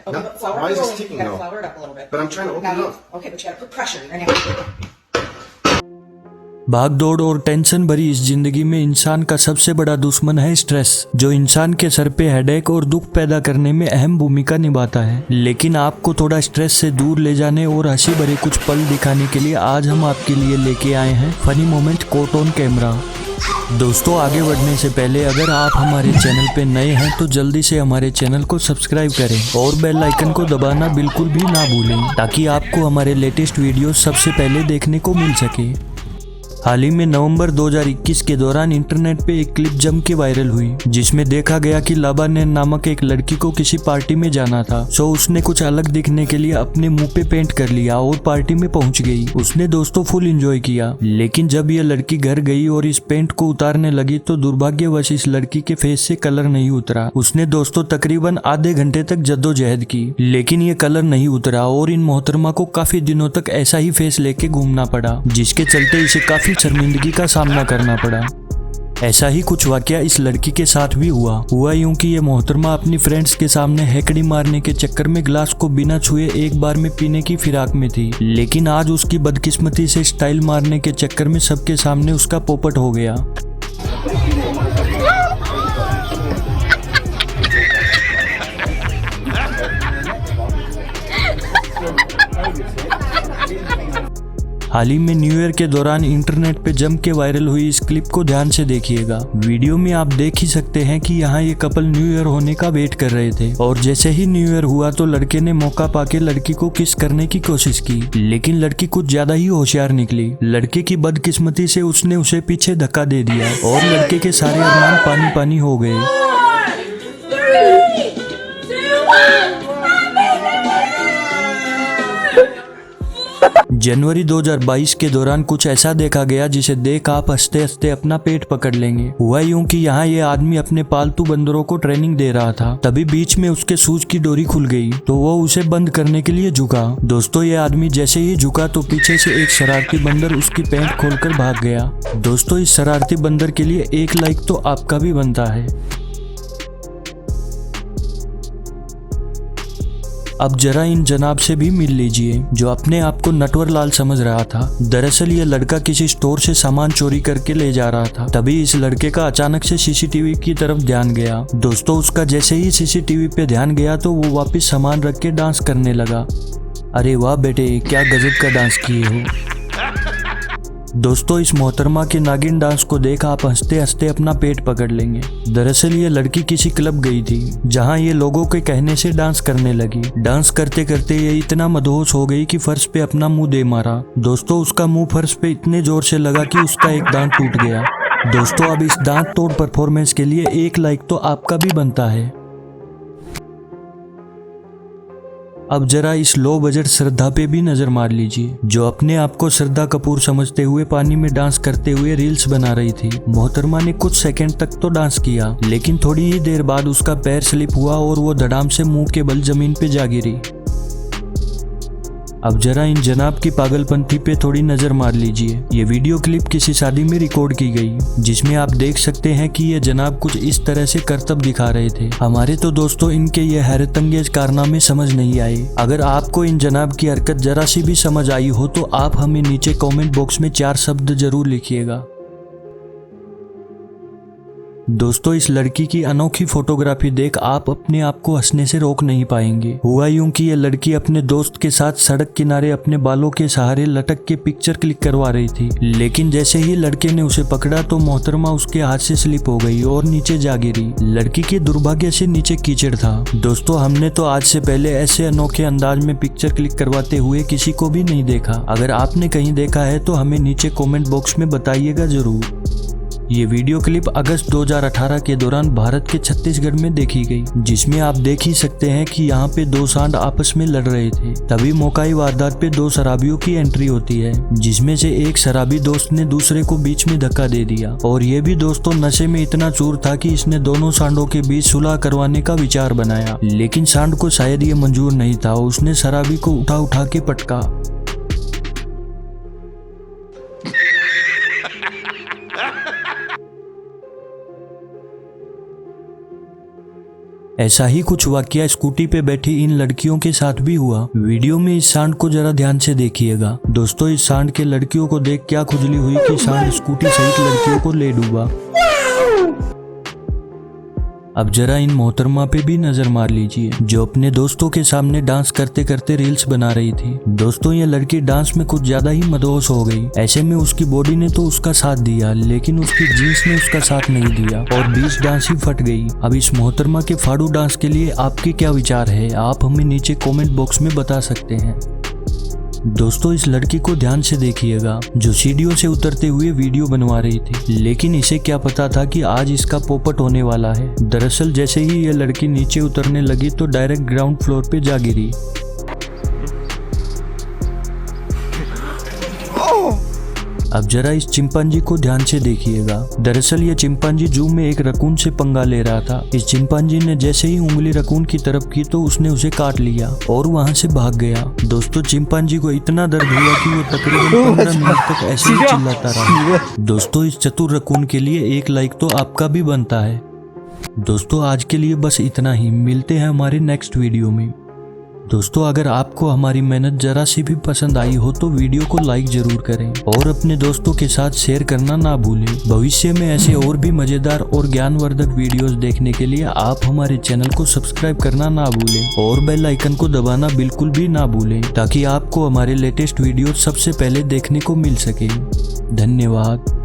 Okay, No, but flour why it is this rolling. sticking You gotta though? flour it up a little bit. But I'm trying to open Now it you, up. okay, but you gotta put pressure in your neck. भाग दौड़ और tension भरी इस जिंदगी में इंसान का सबसे बड़ा दुश्मन है स्ट्रेस, जो इंसान के सर पे हेडेक और दुख पैदा करने में अहम भूमिका निभाता है। लेकिन आपको थोड़ा स्ट्रेस से दूर ले जाने और हंसी भरे कुछ पल दिखाने के लिए आज हम आपके लिए लेके आए हैं funny moment caught on camera. दोस्तों, आगे बढ़ने से पहले अगर आप हमारे चैनल पे नए हैं तो जल्दी से हमारे चैनल को सब्सक्राइब करें और बेल आइकन को दबाना बिल्कुल भी ना भूलें, ताकि आपको हमारे लेटेस्ट वीडियो सबसे पहले देखने को मिल सके। हाल ही में नवंबर 2021 के दौरान इंटरनेट पे एक क्लिप जम के वायरल हुई, जिसमें देखा गया कि लाबानेन नामक एक लड़की को किसी पार्टी में जाना था। सो उसने कुछ अलग दिखने के लिए अपने मुंह पे पेंट कर लिया और पार्टी में पहुंच गई। उसने दोस्तों फुल एंजॉय किया, लेकिन जब यह लड़की घर गई और इस पेंट को उतारने लगी तो दुर्भाग्यवश इस लड़की के फेस से कलर नहीं उतरा। उसने दोस्तों तकरीबन आधे घंटे तक जद्दोजहद की, लेकिन ये कलर नहीं उतरा और इन मोहतरमा को काफी दिनों तक ऐसा ही फेस लेके घूमना पड़ा, जिसके चलते इसे काफी शर्मिंदगी का सामना करना पड़ा। ऐसा ही कुछ वाकया इस लड़की के साथ भी हुआ यूं कि ये मोहतरमा अपनी फ्रेंड्स के सामने हैकड़ी मारने के चक्कर में ग्लास को बिना छुए एक बार में पीने की फिराक में थी, लेकिन आज उसकी बदकिस्मती से स्टाइल मारने के चक्कर में सबके सामने उसका पोपट हो गया। हाल ही में न्यू ईयर के दौरान इंटरनेट पे जम के वायरल हुई इस क्लिप को ध्यान से देखिएगा। वीडियो में आप देख ही सकते हैं कि यहाँ ये कपल न्यू ईयर होने का वेट कर रहे थे और जैसे ही न्यू ईयर हुआ तो लड़के ने मौका पाके लड़की को किस करने की कोशिश की, लेकिन लड़की कुछ ज्यादा ही होशियार निकली। लड़के की बदकिस्मती से उसने उसे पीछे धक्का दे दिया और लड़के के सारे अरमान पानी पानी हो गए। जनवरी 2022 के दौरान कुछ ऐसा देखा गया जिसे देख आप हंसते हंसते अपना पेट पकड़ लेंगे। हुआ यूं कि यहाँ ये आदमी अपने पालतू बंदरों को ट्रेनिंग दे रहा था, तभी बीच में उसके सूज की डोरी खुल गई तो वो उसे बंद करने के लिए झुका। दोस्तों, ये आदमी जैसे ही झुका तो पीछे से एक शरारती बंदर उसकी पैंट खोलकर भाग गया। दोस्तों, इस शरारती बंदर के लिए एक लाइक तो आपका भी बनता है। अब जरा इन जनाब से भी मिल लीजिए जो अपने आप को नटवर लाल समझ रहा था। दरअसल ये लड़का किसी स्टोर से सामान चोरी करके ले जा रहा था, तभी इस लड़के का अचानक से सीसीटीवी की तरफ ध्यान गया। दोस्तों, उसका जैसे ही सीसीटीवी पे ध्यान गया तो वो वापस सामान रख के डांस करने लगा। अरे वाह बेटे, क्या गजब का डांस किए हो। दोस्तों, इस मोहतरमा के नागिन डांस को देख आप हंसते हंसते अपना पेट पकड़ लेंगे। दरअसल ये लड़की किसी क्लब गई थी जहां ये लोगों के कहने से डांस करने लगी। डांस करते करते ये इतना मदहोश हो गई कि फर्श पे अपना मुंह दे मारा। दोस्तों, उसका मुंह फर्श पे इतने जोर से लगा कि उसका एक दांत टूट गया। दोस्तों, अब इस दांत तोड़ परफॉर्मेंस के लिए एक लाइक तो आपका भी बनता है। अब जरा इस लो बजट श्रद्धा पे भी नजर मार लीजिए, जो अपने आप को श्रद्धा कपूर समझते हुए पानी में डांस करते हुए रील्स बना रही थी। मोहतरमा ने कुछ सेकंड तक तो डांस किया, लेकिन थोड़ी ही देर बाद उसका पैर स्लिप हुआ और वो धड़ाम से मुंह के बल जमीन पे जा गिरी। अब जरा इन जनाब की पागलपंथी पे थोड़ी नजर मार लीजिए। ये वीडियो क्लिप किसी शादी में रिकॉर्ड की गई, जिसमें आप देख सकते हैं कि ये जनाब कुछ इस तरह से करतब दिखा रहे थे। हमारे तो दोस्तों इनके ये हैरतअंगेज कारनामे समझ नहीं आए। अगर आपको इन जनाब की हरकत जरा सी भी समझ आई हो तो आप हमें नीचे कमेंट बॉक्स में 4 शब्द जरूर लिखिएगा। दोस्तों, इस लड़की की अनोखी फोटोग्राफी देख आप अपने आप को हंसने से रोक नहीं पाएंगे। हुआ यूं कि ये लड़की अपने दोस्त के साथ सड़क किनारे अपने बालों के सहारे लटक के पिक्चर क्लिक करवा रही थी, लेकिन जैसे ही लड़के ने उसे पकड़ा तो मोहतरमा उसके हाथ से स्लिप हो गई और नीचे जा गिरी। लड़की के दुर्भाग्य से नीचे कीचड़ था। दोस्तों, हमने तो आज से पहले ऐसे अनोखे अंदाज में पिक्चर क्लिक करवाते हुए किसी को भी नहीं देखा। अगर आपने कहीं देखा है तो हमें नीचे कमेंट बॉक्स में बताइएगा जरूर। ये वीडियो क्लिप अगस्त 2018 के दौरान भारत के छत्तीसगढ़ में देखी गई, जिसमें आप देख ही सकते हैं कि यहाँ पे 2 सांड आपस में लड़ रहे थे। तभी मौकाई वारदात पे 2 शराबियों की एंट्री होती है, जिसमें से एक शराबी दोस्त ने दूसरे को बीच में धक्का दे दिया और ये भी दोस्तों नशे में इतना चूर था कि इसने दोनों सांडों के बीच सुलह करवाने का विचार बनाया, लेकिन सांड को शायद ये मंजूर नहीं था। उसने शराबी को उठा उठा के पटका। ऐसा ही कुछ वाकया स्कूटी पे बैठी इन लड़कियों के साथ भी हुआ। वीडियो में इस सांड को जरा ध्यान से देखिएगा। दोस्तों इस सांड के लड़कियों को देख क्या खुजली हुई कि सांड स्कूटी सहित लड़कियों को ले डूबा। अब जरा इन मोहतरमा पे भी नजर मार लीजिए जो अपने दोस्तों के सामने डांस करते करते रील्स बना रही थी। दोस्तों ये लड़की डांस में कुछ ज्यादा ही मदहोश हो गई। ऐसे में उसकी बॉडी ने तो उसका साथ दिया लेकिन उसकी जीन्स ने उसका साथ नहीं दिया और बीच डांस ही फट गई। अब इस मोहतरमा के फाड़ू डांस के लिए आपके क्या विचार है, आप हमें नीचे कॉमेंट बॉक्स में बता सकते हैं। दोस्तों इस लड़की को ध्यान से देखिएगा जो सीढ़ियों से उतरते हुए वीडियो बनवा रही थी, लेकिन इसे क्या पता था कि आज इसका पोपट होने वाला है। दरअसल जैसे ही ये लड़की नीचे उतरने लगी तो डायरेक्ट ग्राउंड फ्लोर पे जा गिरी। अब जरा इस चिंपांजी को ध्यान से देखिएगा। दरअसल ये चिंपांजी जू में एक रकून से पंगा ले रहा था। इस चिंपांजी ने जैसे ही उंगली रकून की तरफ की तो उसने उसे काट लिया और वहां से भाग गया। दोस्तों चिंपांजी को इतना दर्द हुआ कि वो तकरीबन 15 मिनट तक ऐसे ही चिल्लाता रहा। दोस्तों इस चतुर रकून के लिए एक लाइक तो आपका भी बनता है। दोस्तों आज के लिए बस इतना ही, मिलते हैं हमारे नेक्स्ट वीडियो में। दोस्तों अगर आपको हमारी मेहनत जरा सी भी पसंद आई हो तो वीडियो को लाइक जरूर करें और अपने दोस्तों के साथ शेयर करना ना भूलें। भविष्य में ऐसे और भी मजेदार और ज्ञानवर्धक वीडियोस देखने के लिए आप हमारे चैनल को सब्सक्राइब करना ना भूलें और बेल आइकन को दबाना बिल्कुल भी ना भूलें ताकि आपको हमारे लेटेस्ट वीडियो सबसे पहले देखने को मिल सके। धन्यवाद।